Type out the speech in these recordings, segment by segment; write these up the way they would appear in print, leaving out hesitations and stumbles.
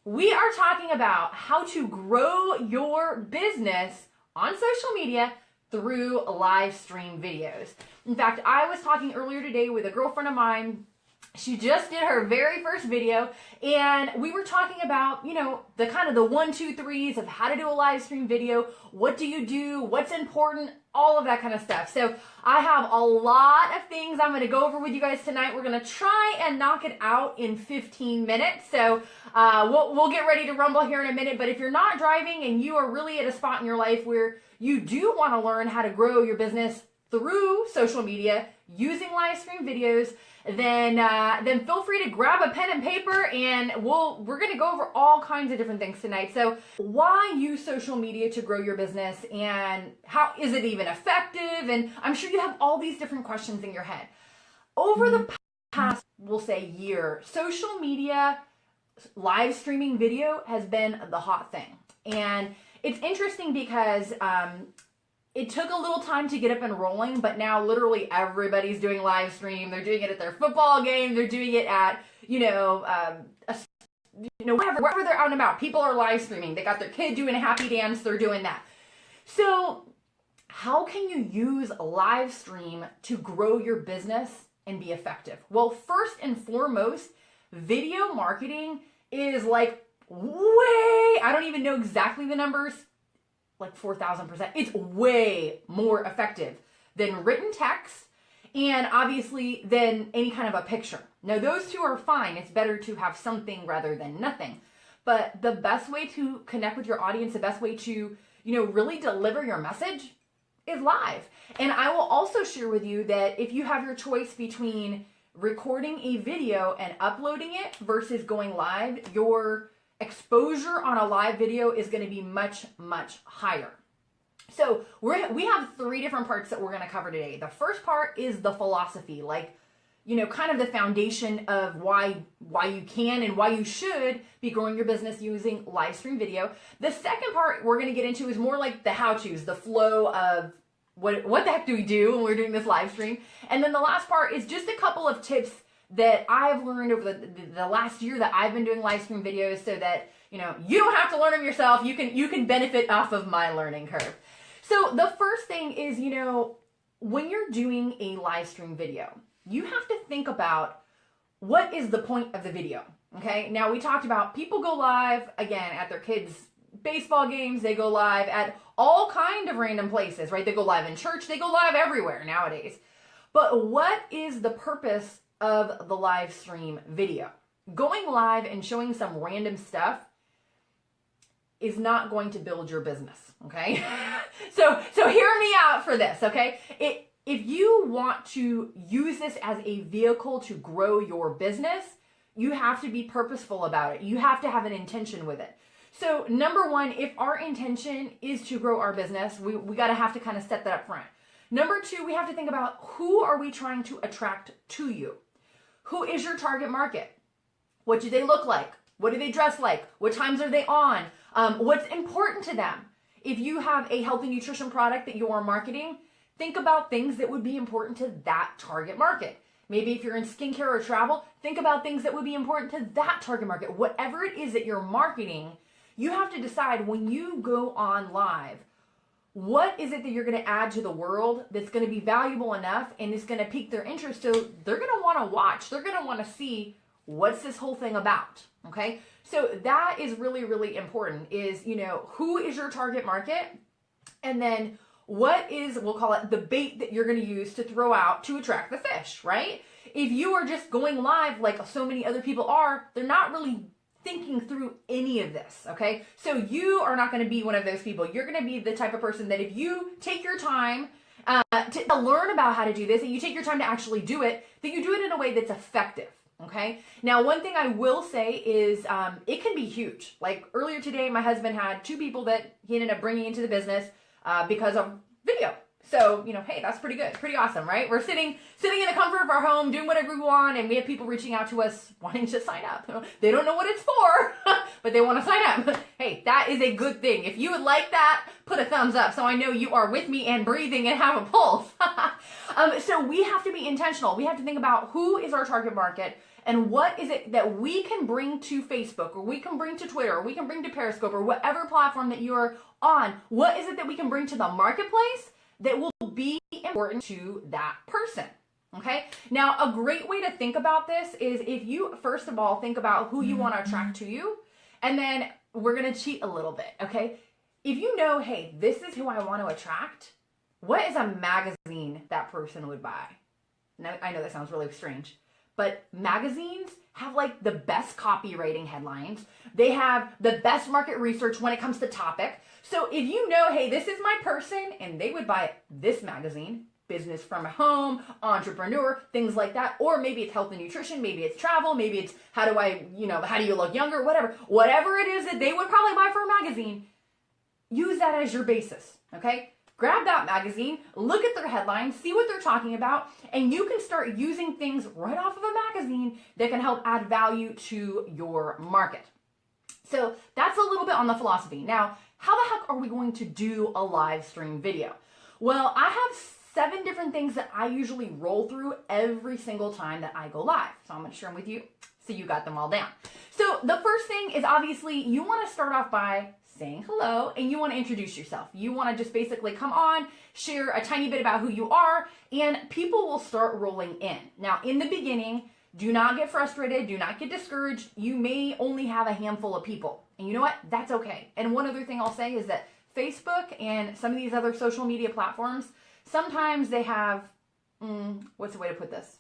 We are talking about how to grow your business on social media through live stream videos. In fact, I was talking earlier today with a girlfriend of mine. She just did her very first video, and we were talking about, the kind of the 1, 2, 3s of how to do a live stream video. What do you do? What's important? All of that kind of stuff. So I have a lot of things I'm going to go over with you guys tonight. We're going to try and knock it out in 15 minutes. So we'll get ready to rumble here in a minute. But if you're not driving and you are really at a spot in your life where you do want to learn how to grow your business through social media using live stream videos, then feel free to grab a pen and paper, and we're going to go over all kinds of different things tonight. So why use social media to grow your business, and how is it even effective? And I'm sure you have all these different questions in your head. Over the past, we'll say, year, social media live streaming video has been the hot thing. And it's interesting because it took a little time to get up and rolling, but now literally everybody's doing live stream. They're doing it at their football game. They're doing it at, wherever they're out and about. People are live streaming. They got their kid doing a happy dance. They're doing that. So how can you use live stream to grow your business and be effective? Well, first and foremost, video marketing is I don't even know exactly the numbers, like 4,000%. It's way more effective than written text, and obviously than any kind of a picture. Now, those two are fine. It's better to have something rather than nothing. But the best way to connect with your audience, the best way to, really deliver your message is live. And I will also share with you that if you have your choice between recording a video and uploading it versus going live, your exposure on a live video is going to be much, much higher. So we have 3 different parts that we're going to cover today. The first part is the philosophy, kind of the foundation of why you can and why you should be growing your business using live stream video. The second part we're going to get into is more like the how-tos, the flow of what the heck do we do when we're doing this live stream. And then the last part is just a couple of tips that I've learned over the last year that I've been doing live stream videos, so that you don't have to learn them yourself. You can benefit off of my learning curve. So the first thing is, when you're doing a live stream video, you have to think about what is the point of the video. Okay, now we talked about people go live again at their kids' baseball games. They go live at all kind of random places, right? They go live in church. They go live everywhere nowadays. But what is the purpose of the live stream video? Going live and showing some random stuff is not going to build your business, okay? So hear me out for this, okay? If you want to use this as a vehicle to grow your business, you have to be purposeful about it. You have to have an intention with it. So number one, if our intention is to grow our business, we got to have to kind of set that up front. Number 2, we have to think about, who are we trying to attract to you? Who is your target market? What do they look like? What do they dress like? What times are they on? What's important to them? If you have a healthy nutrition product that you are marketing, think about things that would be important to that target market. Maybe if you're in skincare or travel, think about things that would be important to that target market. Whatever it is that you're marketing, you have to decide when you go on live, what is it that you're going to add to the world that's going to be valuable enough and is going to pique their interest, so they're going to want to watch. They're going to want to see, what's this whole thing about, okay? So that is really, really important, is, who is your target market? And then what is, we'll call it the bait that you're going to use to throw out to attract the fish, right? If you are just going live like so many other people are, they're not really thinking through any of this, okay? So you are not going to be one of those people. You're going to be the type of person that if you take your time to learn about how to do this, and you take your time to actually do it, then you do it in a way that's effective, okay? Now, one thing I will say is it can be huge. Like earlier today, my husband had 2 people that he ended up bringing into the business because of video. So, hey, that's pretty good. Pretty awesome, right? We're sitting in the comfort of our home, doing whatever we want, and we have people reaching out to us wanting to sign up. They don't know what it's for, but they want to sign up. Hey, that is a good thing. If you would like that, put a thumbs up so I know you are with me and breathing and have a pulse. So we have to be intentional. We have to think about who is our target market and what is it that we can bring to Facebook, or we can bring to Twitter, or we can bring to Periscope, or whatever platform that you're on. What is it that we can bring to the marketplace that will be important to that person? Okay. Now, a great way to think about this is if you, first of all, think about who you want to attract to you, and then we're going to cheat a little bit. Okay. If you know, hey, this is who I want to attract, what is a magazine that person would buy? Now, I know that sounds really strange, but magazines have like the best copywriting headlines. They have the best market research when it comes to topic. So if you know, hey, this is my person and they would buy this magazine, Business from Home, Entrepreneur, things like that, or maybe it's health and nutrition, maybe it's travel, maybe it's how do you look younger, whatever it is that they would probably buy for a magazine, use that as your basis, okay? Grab that magazine, look at their headlines, see what they're talking about, and you can start using things right off of a magazine that can help add value to your market. So that's a little bit on the philosophy. Now, how the heck are we going to do a live stream video? Well, I have 7 different things that I usually roll through every single time that I go live. So I'm going to share them with you so you got them all down. So the first thing is obviously you want to start off by saying hello, and you want to introduce yourself. You want to just basically come on, share a tiny bit about who you are, and people will start rolling in. Now, in the beginning, do not get frustrated, do not get discouraged. You may only have a handful of people, and you know what? That's okay. And one other thing I'll say is that Facebook and some of these other social media platforms, sometimes they have, what's the way to put this?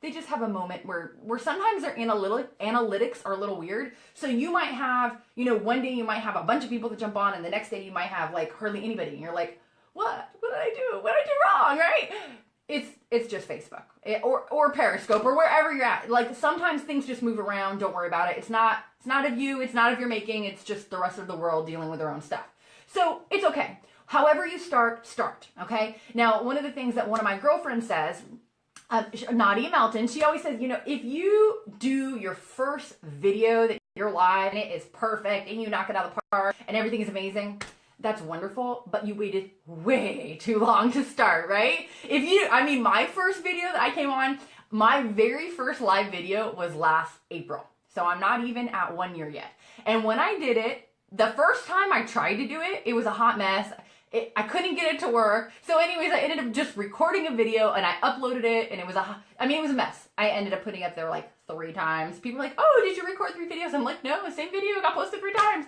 They just have a moment where sometimes their analytics are a little weird. So you might have, one day you might have a bunch of people that jump on, and the next day you might have like hardly anybody. And you're like, what did I do? What did I do wrong, right? It's just Facebook or Periscope or wherever you're at. Like sometimes things just move around. Don't worry about it. It's not of you. It's not of your making. It's just the rest of the world dealing with their own stuff. So it's okay. However you start, okay? Now, one of the things that one of my girlfriends says, Nadia Melton, she always says, if you do your first video that you're live and it is perfect and you knock it out of the park and everything is amazing, that's wonderful, but you waited way too long to start, right? My first video that I came on, my very first live video was last April. So I'm not even at 1 year yet. And when I did it, the first time I tried to do it, it was a hot mess. I couldn't get it to work. So anyways, I ended up just recording a video and I uploaded it, and it was a mess. I ended up putting it up there like 3 times. People were like, oh, did you record 3 videos? I'm like, no, the same video got posted 3 times.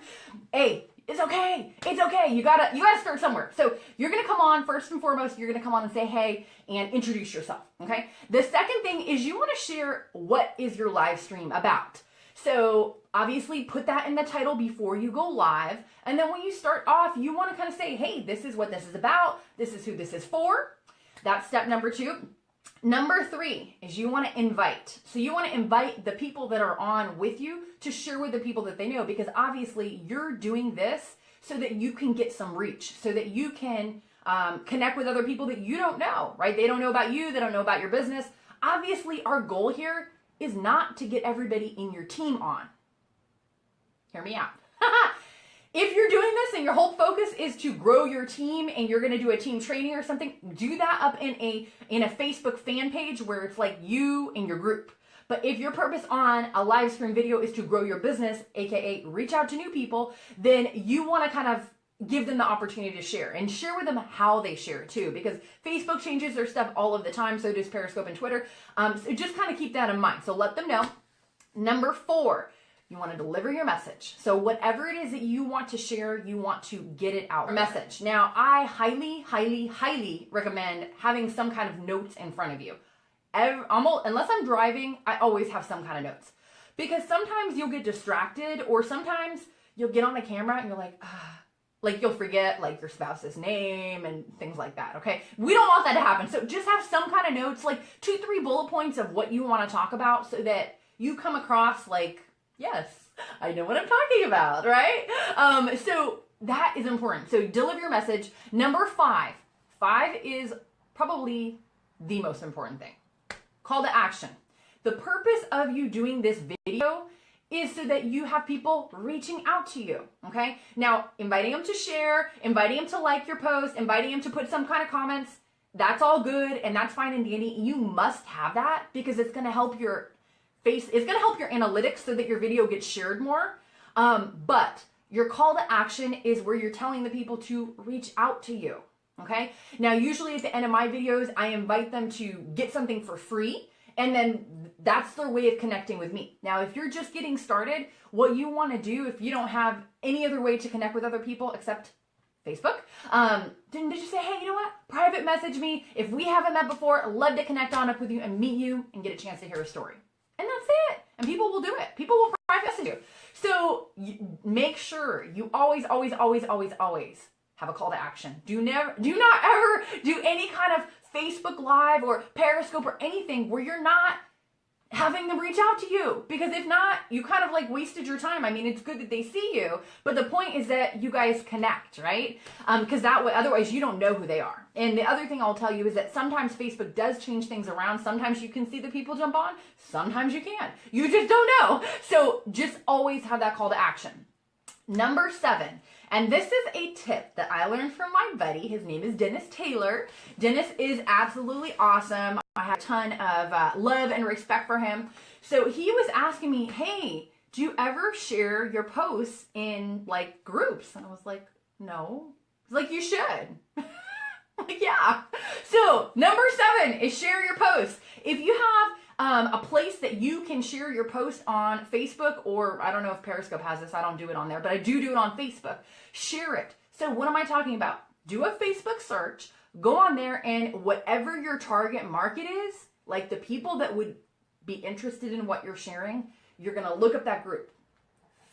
Hey, it's okay. It's okay. You gotta start somewhere. So you're gonna come on, first and foremost, you're gonna come on and say hey and introduce yourself, okay? The second thing is you wanna share what is your live stream about. So obviously put that in the title before you go live. And then when you start off, you want to kind of say, hey, this is what this is about. This is who this is for. That's step number 2. Number 3 is you want to invite. So you want to invite the people that are on with you to share with the people that they know, because obviously you're doing this so that you can get some reach, so that you can connect with other people that you don't know, right? They don't know about you. They don't know about your business. Obviously, our goal here is not to get everybody in your team on. Hear me out. If you're doing this and your whole focus is to grow your team and you're going to do a team training or something, do that up in a Facebook fan page where it's like you and your group. But if your purpose on a live stream video is to grow your business, aka reach out to new people, then you want to kind of give them the opportunity to share, and share with them how they share too, because Facebook changes their stuff all of the time. So does Periscope and Twitter. So just kind of keep that in mind. So let them know. Number 4, you want to deliver your message. So whatever it is that you want to share, you want to get it out. Message. Now, I highly, highly, highly recommend having some kind of notes in front of you. Unless I'm driving, I always have some kind of notes, because sometimes you'll get distracted, or sometimes you'll get on the camera and you're like, like you'll forget like your spouse's name and things like that, okay? We don't want that to happen. So just have some kind of notes, like 2-3 bullet points of what you want to talk about, so that you come across like, yes, I know what I'm talking about, right? So that is important. So deliver your message. Number 5 5 is probably the most important thing. Call to action. The purpose of you doing this video is so that you have people reaching out to you, okay? Now, inviting them to share, inviting them to like your post, inviting them to put some kind of comments, that's all good and that's fine and dandy. You must have that because it's gonna help your it's gonna help your analytics so that your video gets shared more. But your call to action is where you're telling the people to reach out to you, okay? Now, usually at the end of my videos, I invite them to get something for free, and then that's their way of connecting with me. Now, if you're just getting started, what you want to do, if you don't have any other way to connect with other people except Facebook, then just say, hey, you know what? Private message me. If we haven't met before, I'd love to connect on up with you and meet you and get a chance to hear a story. And that's it. And people will do it. People will private message you. So make sure you always have a call to action. Do not ever do any kind of Facebook Live or Periscope or anything where you're not having them reach out to you, because if not, you kind of like wasted your time. I mean, it's good that they see you, but the point is that you guys connect, right? Because that way, otherwise you don't know who they are. And the other thing I'll tell you is that sometimes Facebook does change things around. Sometimes you can see the people jump on, sometimes you can't. You just don't know. So just always have that call to action. Number 7, and this is a tip that I learned from my buddy. His name is Dennis Taylor. Dennis is absolutely awesome. I have a ton of love and respect for him. So he was asking me, hey, do you ever share your posts in like groups? And I was like, no. He's like, you should. I'm like, yeah. So number 7 is share your posts. If you have a place that you can share your post on Facebook, or I don't know if Periscope has this, I don't do it on there, but I do it on Facebook. Share it. So what am I talking about? Do a Facebook search, go on there, and whatever your target market is, like the people that would be interested in what you're sharing, you're going to look up that group.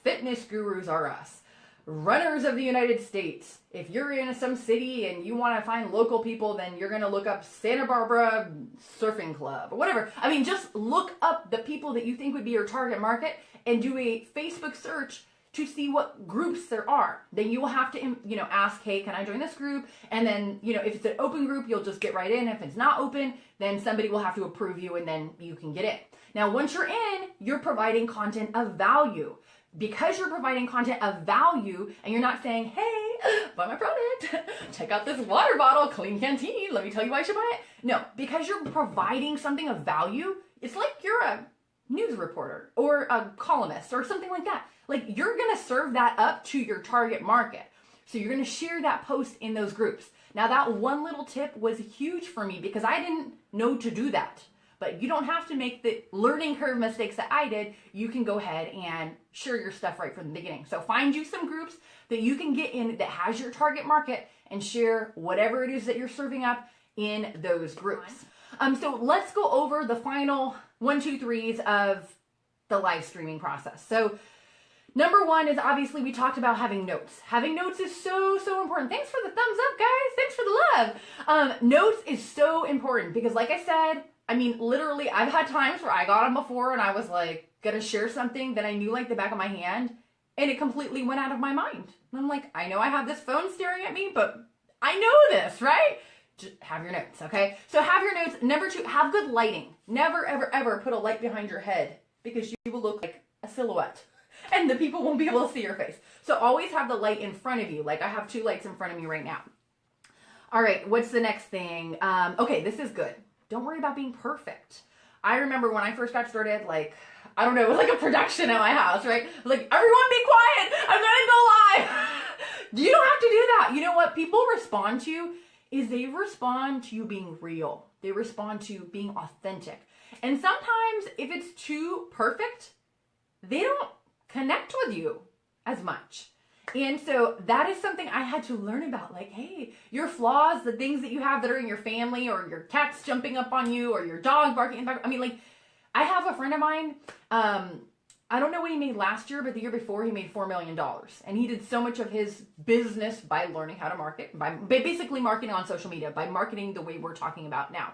Fitness Gurus Are Us. Runners of the United States. If you're in some city and you want to find local people, then you're going to look up Santa Barbara Surfing Club or whatever. I mean, just look up the people that you think would be your target market and do a Facebook search to see what groups there are. Then you will have to, ask, hey, can I join this group? And then, if it's an open group, you'll just get right in. If it's not open, then somebody will have to approve you and then you can get in. Now, once you're in, you're providing content of value. Because you're providing content of value and you're not saying, hey, buy my product, check out this water bottle, Clean Canteen, let me tell you why you should buy it. No, because you're providing something of value, it's like you're a news reporter or a columnist or something like that. Like, you're going to serve that up to your target market. So you're going to share that post in those groups. Now, that one little tip was huge for me because I didn't know to do that. But you don't have to make the learning curve mistakes that I did. You can go ahead and share your stuff right from the beginning. So find you some groups that you can get in that has your target market and share whatever it is that you're serving up in those groups. So let's go over the final 1, 2, 3s of the live streaming process. So number 1 is obviously we talked about having notes. Having notes is so important. Thanks for the thumbs up, guys. Thanks for the love. Notes is so important because, like I said, I mean, literally, I've had times where I got on before and I was like, gonna share something that I knew like the back of my hand, and it completely went out of my mind. And I'm like, I know I have this phone staring at me, but I know this, right? Just have your notes, okay? So have your notes. Number 2, have good lighting. Never, ever, ever put a light behind your head because you will look like a silhouette and the people won't be able to see your face. So always have the light in front of you. Like I have 2 lights in front of me right now. All right, what's the next thing? Okay, this is good. Don't worry about being perfect. I remember when I first got started, like, I don't know, it was like a production at my house, right? Like, everyone be quiet, I'm gonna go live. You don't have to do that. You know what people respond to is they respond to you being real. They respond to being authentic. And sometimes if it's too perfect, they don't connect with you as much. And so that is something I had to learn about. Like, hey, your flaws, the things that you have that are in your family, or your cat's jumping up on you, or your dog barking. I mean, like, I have a friend of mine, I don't know what he made last year, but the year before he made $4 million. And he did so much of his business by learning how to market, by basically marketing on social media, by marketing the way we're talking about now.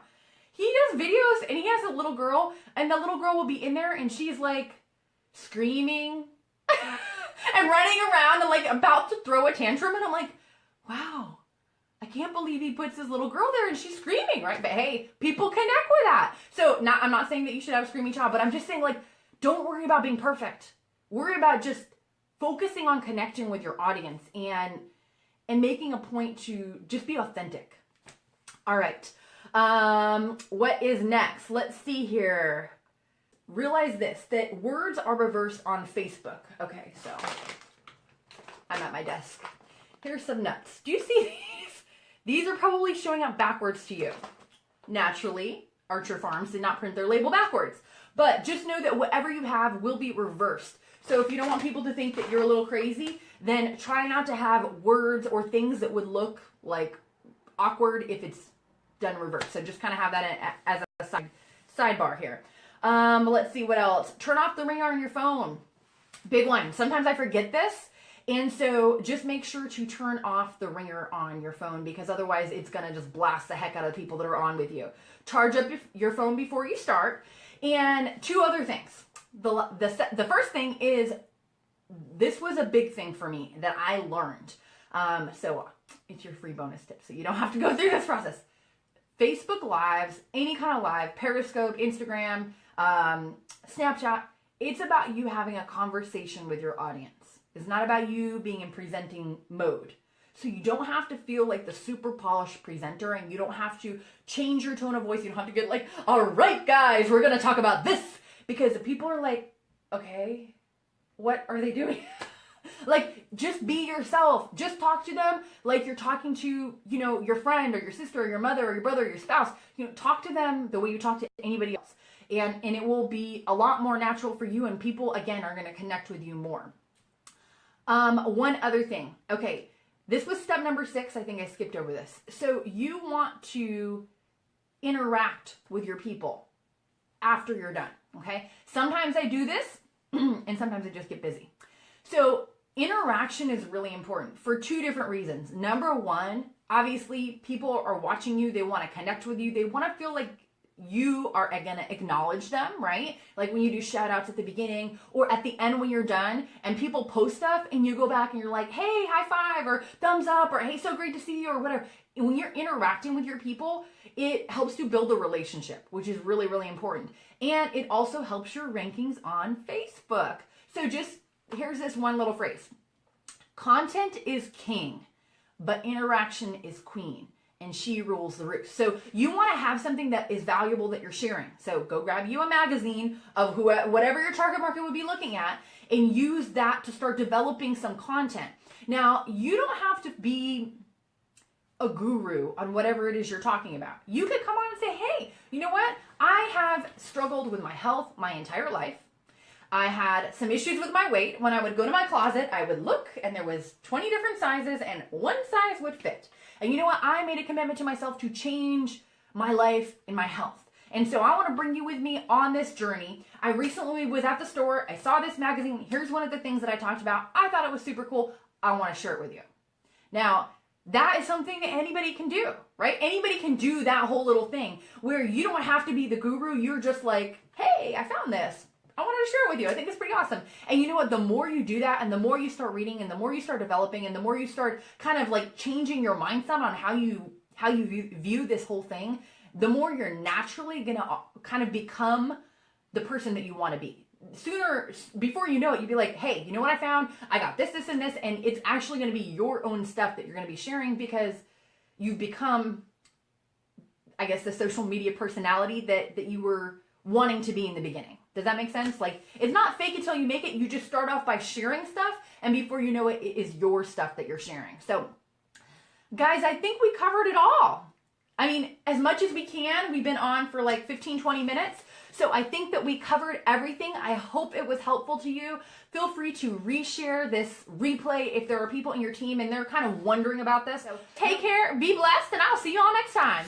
He does videos and he has a little girl, and the little girl will be in there and she's like screaming and running around and like about to throw a tantrum. And I'm like, wow, I can't believe he puts his little girl there and she's screaming, right? But hey, people connect with that. So I'm not saying that you should have a screaming child, but I'm just saying, like, don't worry about being perfect. Worry about just focusing on connecting with your audience and making a point to just be authentic. All right. What is next? Let's see here. Realize this, that words are reversed on Facebook. Okay, so I'm at my desk. Here's some nuts. Do you see these? These are probably showing up backwards to you. Naturally, Archer Farms did not print their label backwards. But just know that whatever you have will be reversed. So if you don't want people to think that you're a little crazy, then try not to have words or things that would look like awkward if it's done reverse. So just kind of have that as a sidebar here. Let's see what else. Turn off the ringer on your phone. Big one. Sometimes I forget this. And so just make sure to turn off the ringer on your phone, because otherwise it's going to just blast the heck out of the people that are on with you. Charge up your phone before you start. And two other things. The first thing is, this was a big thing for me that I learned. So it's your free bonus tip, so you don't have to go through this process. Facebook Lives, any kind of live, Periscope, Instagram, Snapchat, it's about you having a conversation with your audience. It's not about you being in presenting mode. So you don't have to feel like the super polished presenter, and you don't have to change your tone of voice. You don't have to get like, all right, guys, we're going to talk about this. Because people are like, okay, what are they doing? Like, just be yourself. Just talk to them like you're talking to, your friend or your sister or your mother or your brother or your spouse. Talk to them the way you talk to anybody else. And it will be a lot more natural for you, and people, again, are going to connect with you more. One other thing. Okay, this was step number 6. I think I skipped over this. So you want to interact with your people after you're done, okay? Sometimes I do this, and sometimes I just get busy. So interaction is really important for 2 different reasons. Number 1, obviously, people are watching you. They want to connect with you. They want to feel like you are going to acknowledge them, right? Like when you do shout outs at the beginning or at the end when you're done and people post stuff and you go back and you're like, hey, high five or thumbs up or hey, so great to see you or whatever. And when you're interacting with your people, it helps to build a relationship, which is really, really important. And it also helps your rankings on Facebook. So here's this one little phrase. Content is king, but interaction is queen. And she rules the roost. So you want to have something that is valuable that you're sharing. So go grab you a magazine of whatever your target market would be looking at and use that to start developing some content. Now, you don't have to be a guru on whatever it is you're talking about. You could come on and say, hey, you know what? I have struggled with my health my entire life. I had some issues with my weight. When I would go to my closet, I would look and there was 20 different sizes and one size would fit. And you know what? I made a commitment to myself to change my life and my health. And so I want to bring you with me on this journey. I recently was at the store. I saw this magazine. Here's one of the things that I talked about. I thought it was super cool. I want to share it with you. Now, that is something that anybody can do, right? Anybody can do that whole little thing where you don't have to be the guru. You're just like, hey, I found this. I wanted to share it with you. I think it's pretty awesome. And you know what? The more you do that and the more you start reading and the more you start developing and the more you start kind of like changing your mindset on how you view this whole thing, the more you're naturally going to kind of become the person that you want to be. Sooner, before you know it, you'd be like, hey, you know what I found? I got this, this, and this. And it's actually going to be your own stuff that you're going to be sharing because you've become, I guess, the social media personality that you were wanting to be in the beginning. Does that make sense? Like, it's not fake until you make it. You just start off by sharing stuff, and before you know it, it is your stuff that you're sharing. So, guys, I think we covered it all. I mean, as much as we can. We've been on for like 15, 20 minutes. So I think that we covered everything. I hope it was helpful to you. Feel free to reshare this replay if there are people in your team and they're kind of wondering about this. So take care, be blessed, and I'll see you all next time.